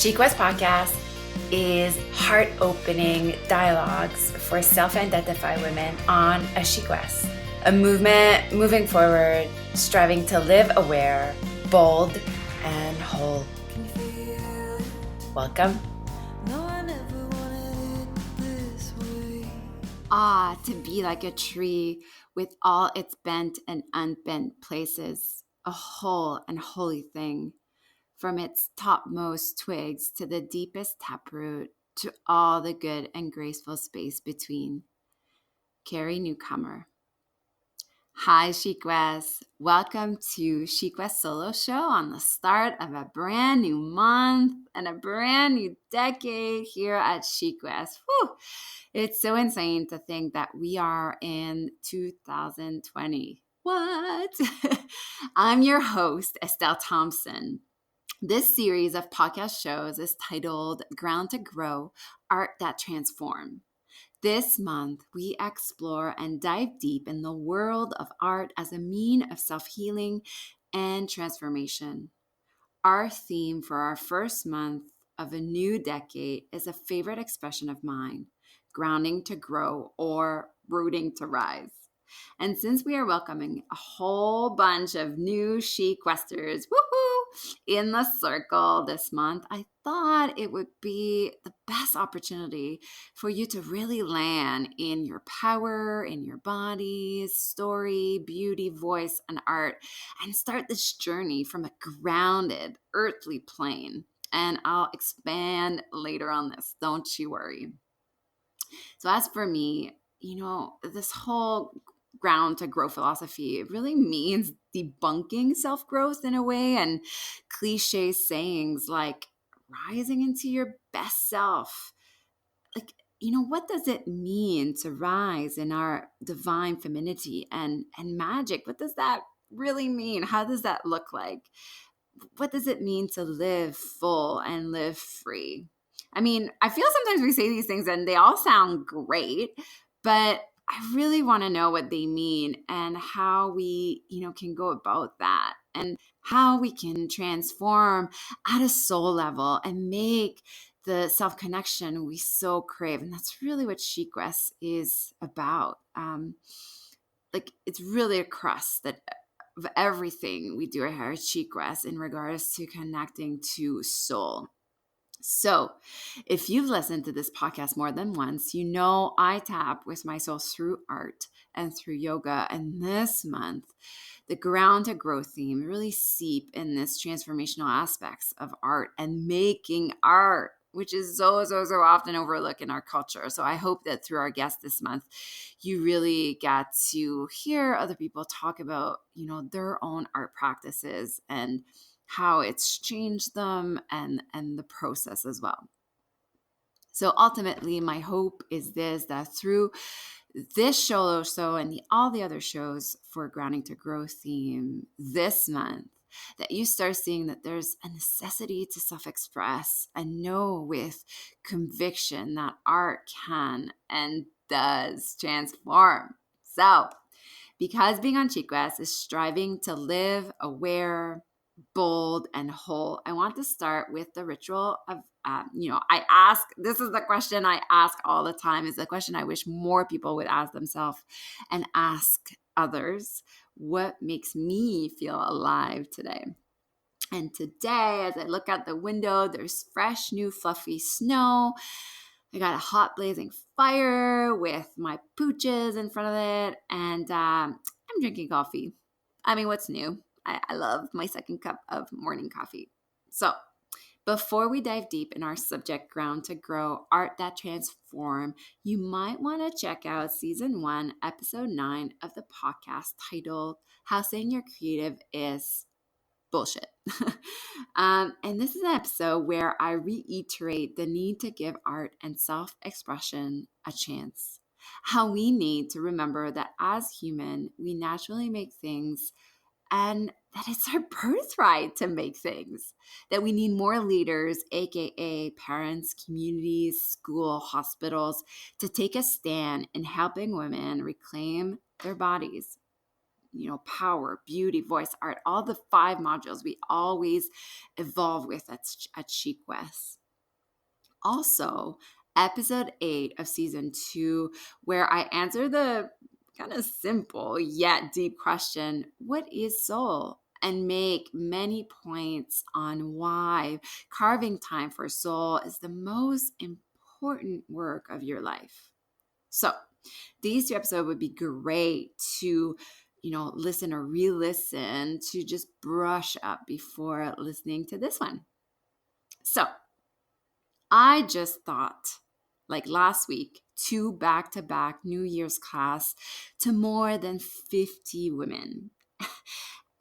Chic West Podcast is heart-opening dialogues for self-identified women on a Chic West, a movement moving forward, striving to live aware, bold, and whole. Welcome. To be like a tree with all its bent and unbent places, a whole and holy thing. From its topmost twigs to the deepest taproot, to all the good and graceful space between. Carrie NewComer. Hi, Chic West. Welcome to Chic West Solo Show on the start of a brand new month and a brand new decade here at Chic West. Whew. It's so insane to think that we are in 2020. What? I'm your host, Estelle Thompson. This series of podcast shows is titled Ground to Grow, Art That Transform. This month, we explore and dive deep in the world of art as a mean of self-healing and transformation. Our theme for our first month of a new decade is a favorite expression of mine, grounding to grow or rooting to rise. And since we are welcoming a whole bunch of new Chic Westers, in the circle this month, I thought it would be the best opportunity for you to really land in your power, in your body, story, beauty, voice, and art, and start this journey from a grounded, earthly plane. And I'll expand later on this, don't you worry. So as for me, this whole ground to grow philosophy, it really means debunking self-growth in a way, and cliche sayings like rising into your best self. Like, what does it mean to rise in our divine femininity and magic? What does that really mean? How does that look like? What does it mean to live full and live free? I mean, I feel sometimes we say these things and they all sound great, but I really want to know what they mean and how we, can go about that, and how we can transform at a soul level and make the self-connection we so crave. And that's really what Chic West is about. It's really a crust that of everything we do here at Chic West in regards to connecting to soul. So if you've listened to this podcast more than once, I tap with my soul through art and through yoga. And this month, the ground to grow theme really seep in this transformational aspects of art and making art, which is so often overlooked in our culture. So I hope that through our guest this month, you really get to hear other people talk about, their own art practices and how it's changed them and the process as well. So ultimately, my hope is that through this show also and all the other shows for Grounding to Grow theme this month, that you start seeing that there's a necessity to self-express and know with conviction that art can and does transform. So, because being on Chic West is striving to live aware, bold, and whole, I want to start with the ritual of, this is the question I ask all the time, is the question I wish more people would ask themselves and ask others. What makes me feel alive today? And today, as I look out the window, there's fresh, new, fluffy snow. I got a hot blazing fire with my pooches in front of it, and I'm drinking coffee. I mean, what's new? I love my second cup of morning coffee. So before we dive deep in our subject, Ground to Grow, Art That Transform, you might want to check out Season 1, Episode 9 of the podcast titled How Saying You're Creative is Bullshit. And this is an episode where I reiterate the need to give art and self-expression a chance. How we need to remember that as human, we naturally make things, and that it's our birthright to make things, that we need more leaders, aka parents, communities, school, hospitals, to take a stand in helping women reclaim their bodies. power, beauty, voice, art, all the 5 modules we always evolve with at Chic West. Also, episode 8 of season 2, where I answer the kind of simple yet deep question, what is soul? And make many points on why carving time for soul is the most important work of your life. So, these 2 episodes would be great to, listen or re-listen to just brush up before listening to this one. So, I just thought, like last week, 2 back-to-back New Year's class to more than 50 women.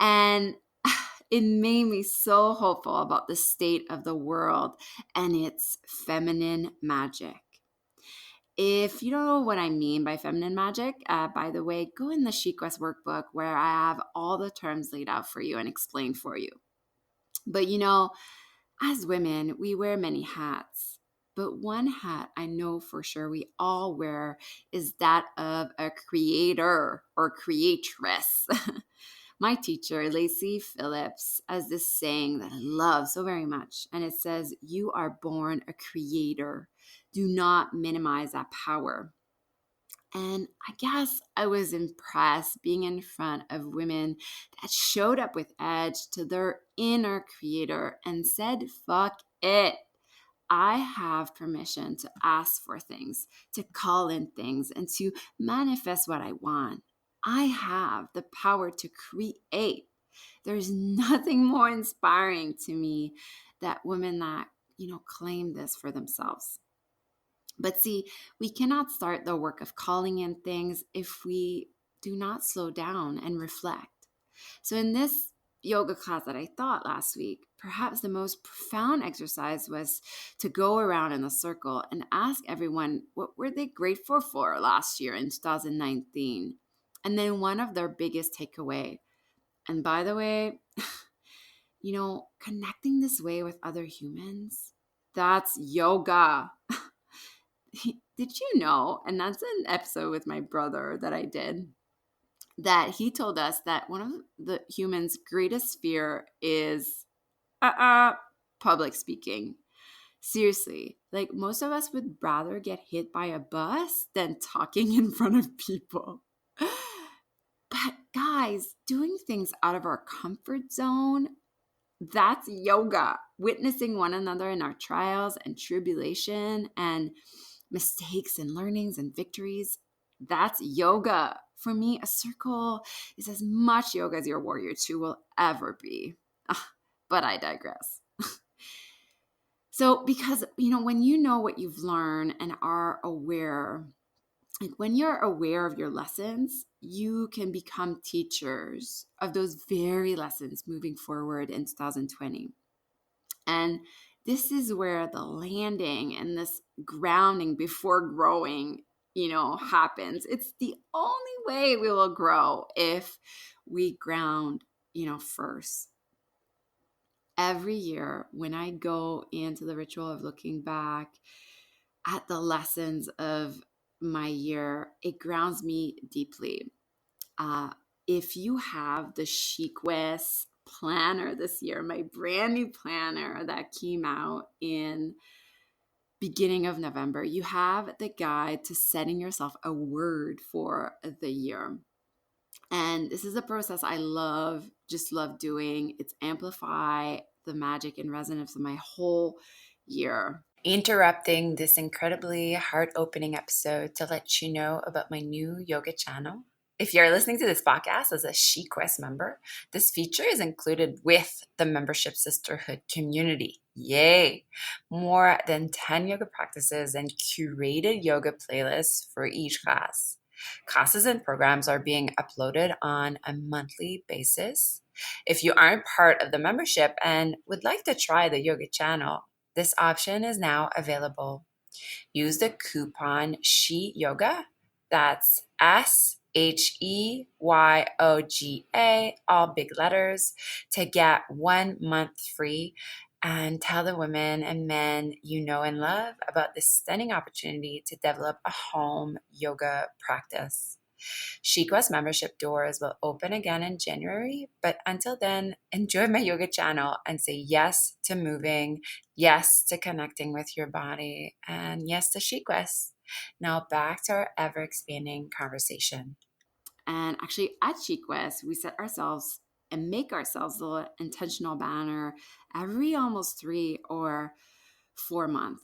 And it made me so hopeful about the state of the world and its feminine magic. If you don't know what I mean by feminine magic, by the way, go in the Chic West workbook where I have all the terms laid out for you and explained for you. But as women, we wear many hats. But one hat I know for sure we all wear is that of a creator or creatress. My teacher, Lacey Phillips, has this saying that I love so very much. And it says, you are born a creator. Do not minimize that power. And I guess I was impressed being in front of women that showed up with edge to their inner creator and said, fuck it. I have permission to ask for things, to call in things, and to manifest what I want. I have the power to create. There's nothing more inspiring to me than women that, claim this for themselves. But see, we cannot start the work of calling in things if we do not slow down and reflect. So in this yoga class that I taught last week, perhaps the most profound exercise was to go around in a circle and ask everyone what were they grateful for last year in 2019. And then one of their biggest takeaway. And by the way, connecting this way with other humans, that's yoga. Did you know, and that's an episode with my brother that I did, that he told us that one of the humans' greatest fear is public speaking. Seriously, like most of us would rather get hit by a bus than talking in front of people. But guys, doing things out of our comfort zone, that's yoga. Witnessing one another in our trials and tribulation and mistakes and learnings and victories, that's yoga. For me, a circle is as much yoga as your warrior 2 will ever be. But I digress. So, because, when you know what you've learned and are aware, like when you're aware of your lessons, you can become teachers of those very lessons moving forward in 2020. And this is where the landing and this grounding before growing, happens. It's the only way we will grow if we ground, first. Every year when I go into the ritual of looking back at the lessons of my year, it grounds me deeply. If you have the Chic West planner this year, my brand new planner that came out in beginning of November, you have the guide to setting yourself a word for the year. And this is a process I just love doing. It's amplify the magic and resonance of my whole year. Interrupting this incredibly heart-opening episode to let you know about my new yoga channel. If you're listening to this podcast as a Chic West member, this feature is included with the membership sisterhood community. Yay! More than 10 yoga practices and curated yoga playlists for each class. Classes and programs are being uploaded on a monthly basis. If you aren't part of the membership and would like to try the yoga channel, this option is now available. Use the coupon SHEYOGA, that's SHEYOGA, all big letters, to get 1 month free, and tell the women and men you know and love about this stunning opportunity to develop a home yoga practice. Shikwa's membership doors will open again in January, but until then, enjoy my yoga channel and say yes to moving, yes to connecting with your body, and yes to Shikwa's. Now back to our ever expanding conversation. And actually, at Chic West, we set ourselves and make ourselves a intentional banner every almost 3 or 4 months.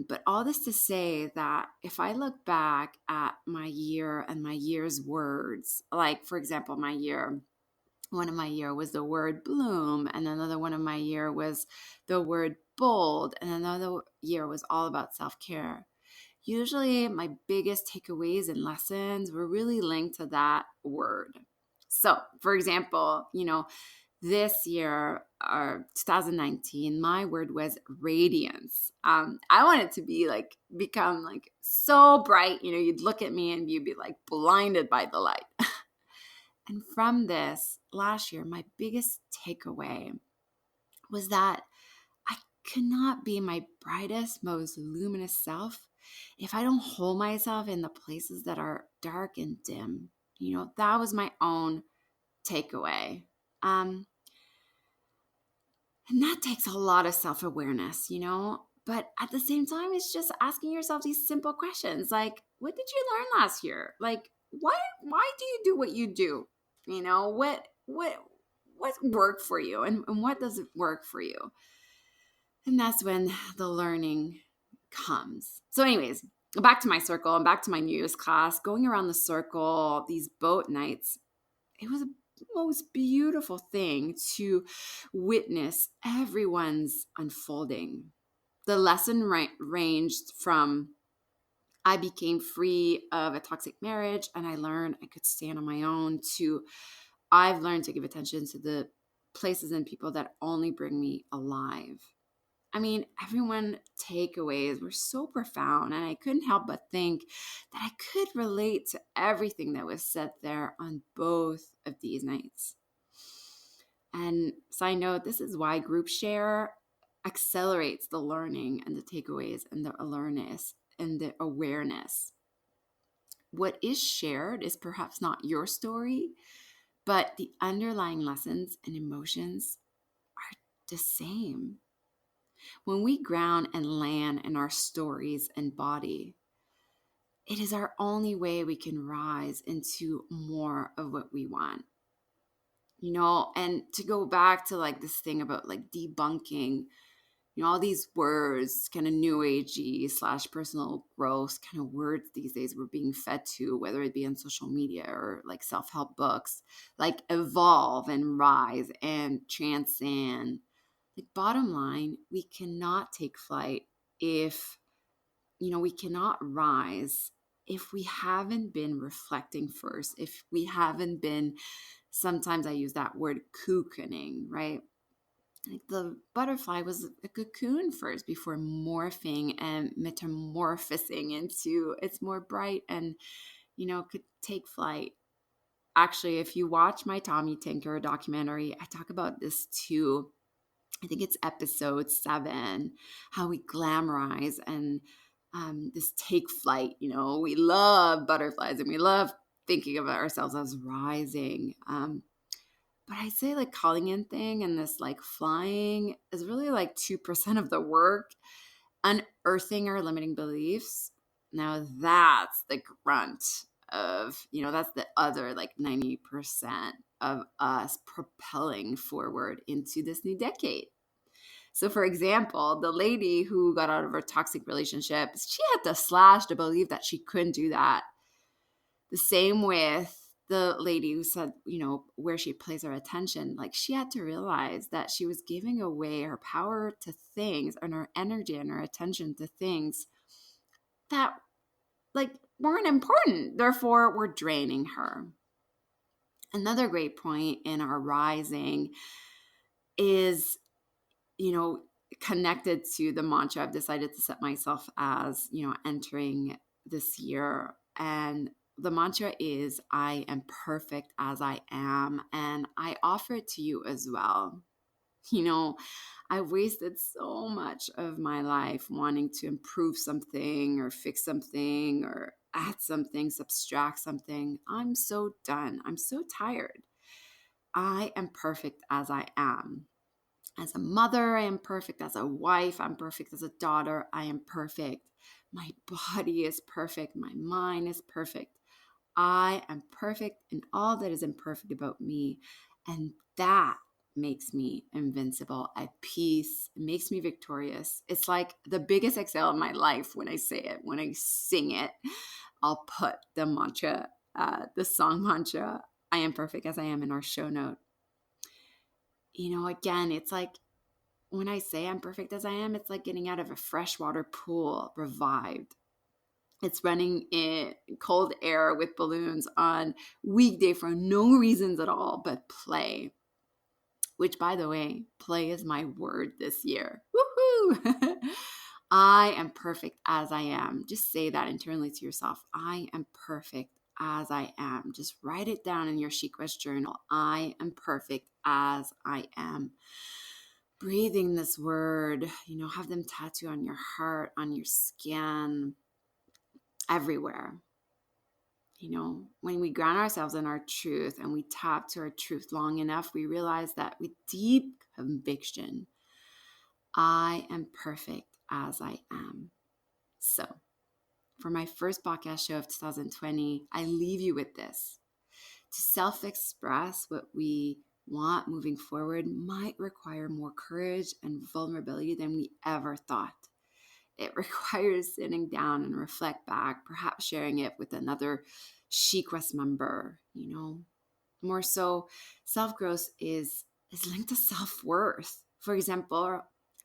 But all this to say that if I look back at my year and my year's words, like for example, one of my year was the word bloom, and another one of my year was the word bold, and another year was all about self-care. Usually my biggest takeaways and lessons were really linked to that word. So, for example, this year, or 2019, my word was radiance. I wanted to become like so bright, you'd look at me and you'd be like blinded by the light. And from this last year, my biggest takeaway was that I cannot be my brightest, most luminous self if I don't hold myself in the places that are dark and dim. That was my own takeaway. And that takes a lot of self awareness, But at the same time, it's just asking yourself these simple questions like, what did you learn last year? Like, why do you do what you do? What worked for you, and what doesn't work for you? And that's when the learning comes. So, anyways, back to my circle and back to my New Year's class, going around the circle, these boat nights, it was the most beautiful thing to witness everyone's unfolding. The lesson ranged from I became free of a toxic marriage and I learned I could stand on my own to I've learned to give attention to the places and people that only bring me alive. I mean, everyone takeaways were so profound, and I couldn't help but think that I could relate to everything that was said there on both of these nights. And side note, this is why group share accelerates the learning and the takeaways and the awareness and the awareness. What is shared is perhaps not your story, but the underlying lessons and emotions are the same. When we ground and land in our stories and body, it is our only way we can rise into more of what we want. And to go back to like this thing about like debunking, all these words, kind of new agey / personal growth kind of words these days we're being fed to, whether it be on social media or like self-help books, like evolve and rise and transcend. Like bottom line, we cannot take flight if, we cannot rise if we haven't been reflecting first, if we haven't been, sometimes I use that word cocooning, right? Like the butterfly was a cocoon first before morphing and metamorphosing into it's more bright and, could take flight. Actually, if you watch my Tommy Tinker documentary, I talk about this too. I think it's episode 7, how we glamorize and this take flight. We love butterflies and we love thinking of ourselves as rising. But I say like calling in thing and this like flying is really like 2% of the work. Unearthing our limiting beliefs. Now that's the grunt of, that's the other like 90% of us propelling forward into this new decade. So, for example, the lady who got out of her toxic relationship, she had to slash to believe that she couldn't do that. The same with the lady who said, where she places her attention, like she had to realize that she was giving away her power to things and her energy and her attention to things that like weren't important. Therefore, were draining her. Another great point in our rising is, connected to the mantra I've decided to set myself as, entering this year. And the mantra is, I am perfect as I am. And I offer it to you as well. I wasted so much of my life wanting to improve something or fix something, or add something, subtract something. I'm so done. I'm so tired. I am perfect as I am. As a mother, I am perfect. As a wife, I'm perfect. As a daughter, I am perfect. My body is perfect. My mind is perfect. I am perfect in all that is imperfect about me. And that makes me invincible, at peace. It makes me victorious. It's like the biggest exhale of my life when I say it. When I sing it, I'll put the mantra, the song mantra, I am perfect as I am, in our show note. Again, it's like when I say I'm perfect as I am, it's like getting out of a freshwater pool, revived. It's running in cold air with balloons on weekday for no reasons at all but play. Which, by the way, play is my word this year. Woohoo! I am perfect as I am. Just say that internally to yourself. I am perfect as I am. Just write it down in your Chic West journal. I am perfect as I am. Breathing this word, have them tattoo on your heart, on your skin, everywhere. When we ground ourselves in our truth and we tap to our truth long enough, we realize that with deep conviction, I am perfect as I am. So, for my first podcast show of 2020, I leave you with this. To self-express what we want moving forward might require more courage and vulnerability than we ever thought. It requires sitting down and reflect back, perhaps sharing it with another Chic West member. More so, self-growth is linked to self-worth. For example,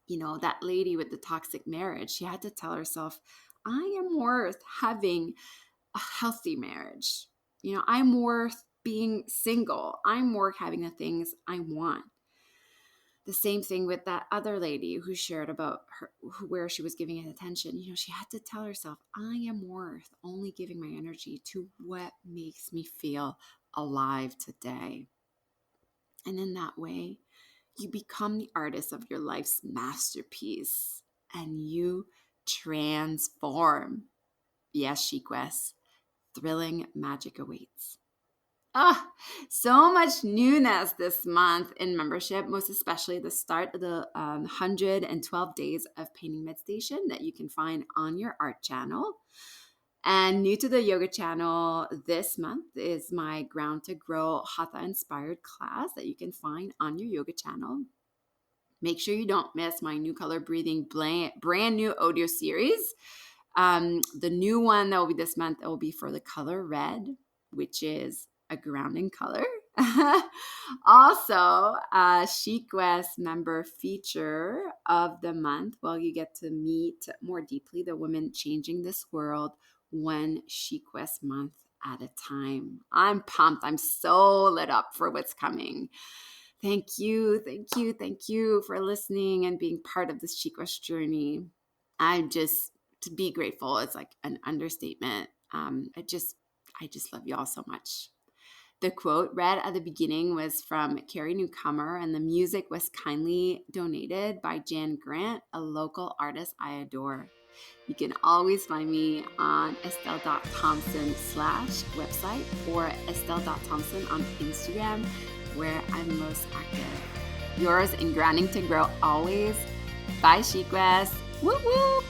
that lady with the toxic marriage, she had to tell herself, I am worth having a healthy marriage. I'm worth being single. I'm worth having the things I want. The same thing with that other lady who shared about her, where she was giving it attention. She had to tell herself, I am worth only giving my energy to what makes me feel alive today. And in that way, you become the artist of your life's masterpiece and you transform. Yes, Chic West, thrilling magic awaits. So much newness this month in membership, most especially the start of the 112 days of painting meditation that you can find on your art channel. And new to the yoga channel this month is my Ground to Grow Hatha inspired class that you can find on your yoga channel. Make sure you don't miss my new color breathing brand new audio series. The new one that will be this month, it will be for the color red, which is a grounding color. Also, a Chic West member feature of the month. Well, you get to meet more deeply the women changing this world one Chic West month at a time. I'm pumped. I'm so lit up for what's coming. Thank you for listening and being part of this Chic West journey. To be grateful is like an understatement. I just love you all so much. The quote read at the beginning was from Carrie NewComer, and the music was kindly donated by Jan Grant, a local artist I adore. You can always find me on estelle.thompson/website or estelle.thompson on Instagram, where I'm most active. Yours in grounding to grow always. Bye, Chic West. Woo woo!